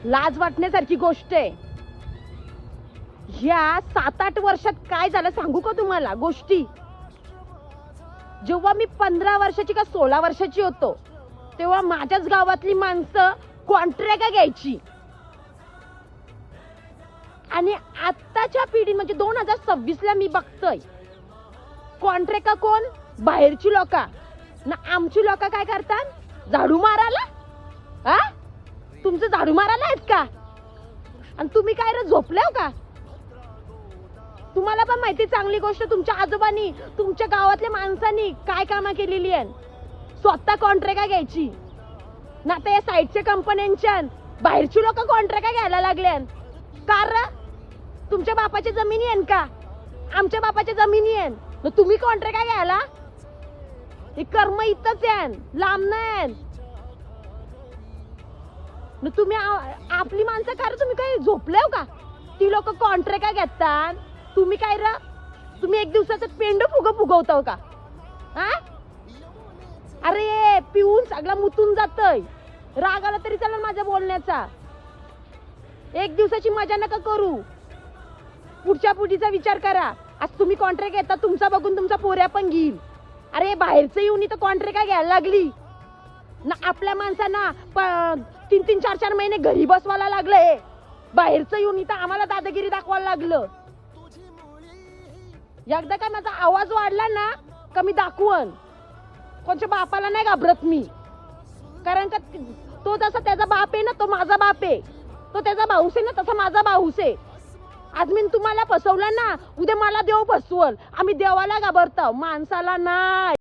लाज वाटण्यासारखी गोष्ट आहे. ह्या 7-8 वर्षात काय झालं सांगू का तुम्हाला गोष्टी. जेव्हा मी 15 वर्षाची का 16 वर्षाची होतो तेव्हा माझ्याच गावातली माणसं कॉन्ट्रॅक्ट घ्यायची. आणि आत्ताच्या पिढी म्हणजे 2026 ला मी बघतोय कॉन्ट्रॅक्ट कोण, बाहेरची लोक ना. आमची लोक काय करतात, झाडू मारायला. हा, तुमचं झाडू मारायला आहेत का? आणि तुम्ही काय रे झोपले हो का? तुम्हाला पण माहिती चांगली गोष्ट, तुमच्या आजोबांनी तुमच्या गावातल्या माणसांनी काय कामं केलेली आहे. स्वतः कॉन्ट्रॅक्ट घ्यायची ना. आता या साईडच्या कंपन्यांच्या बाहेरची लोक कॉन्ट्रॅक्ट घ्यायला लागले. कारण तुमच्या बापाच्या जमिनी आहेत का? आमच्या बापाच्या जमिनी आहेत. तुम्ही कॉन्ट्रॅक्ट घ्यायला, हे कर्म इथंच आहे, लांब नाही. तुम्ही आपली माणसं का रे, तुम्ही काही झोपले हो का? ती लोक कॉन्ट्रॅक्ट घेतात, तुम्ही काय रे, तुम्ही एक दिवसाचं पेंड फुगवताव का? हा, अरे पिऊन सगळा मुतून जातय. राग आला तरी चला माझ्या बोलण्याचा. एक दिवसाची मजा नका करू, पुढच्या पिढीचा विचार करा. आज तुम्ही कॉन्ट्रॅक्ट घेता, तुमचा बघून तुमचा पोऱ्या पण घेईल. अरे बाहेरचं येऊन इथं कॉन्ट्रॅक्ट घ्यायला लागली ना. आपल्या माणसांना 3-3, 4-4 महिने घरी बसवायला लागलंय. बाहेरचं येऊन इथं आम्हाला दादागिरी दाखवायला लागलं. एकदा का माझा आवाज वाढला ना का मी दाखवून कोणच्या बापाला नाही घाबरत मी. कारण का तो जसा त्याचा बाप आहे ना, तो माझा बाप आहे. तो त्याचा भाऊस आहे ना, तसा माझा भाऊस आहे. आज मी तुम्हाला फसवलं ना, उद्या मला देव फसवल. आम्ही देवाला घाबरतो, माणसाला नाही.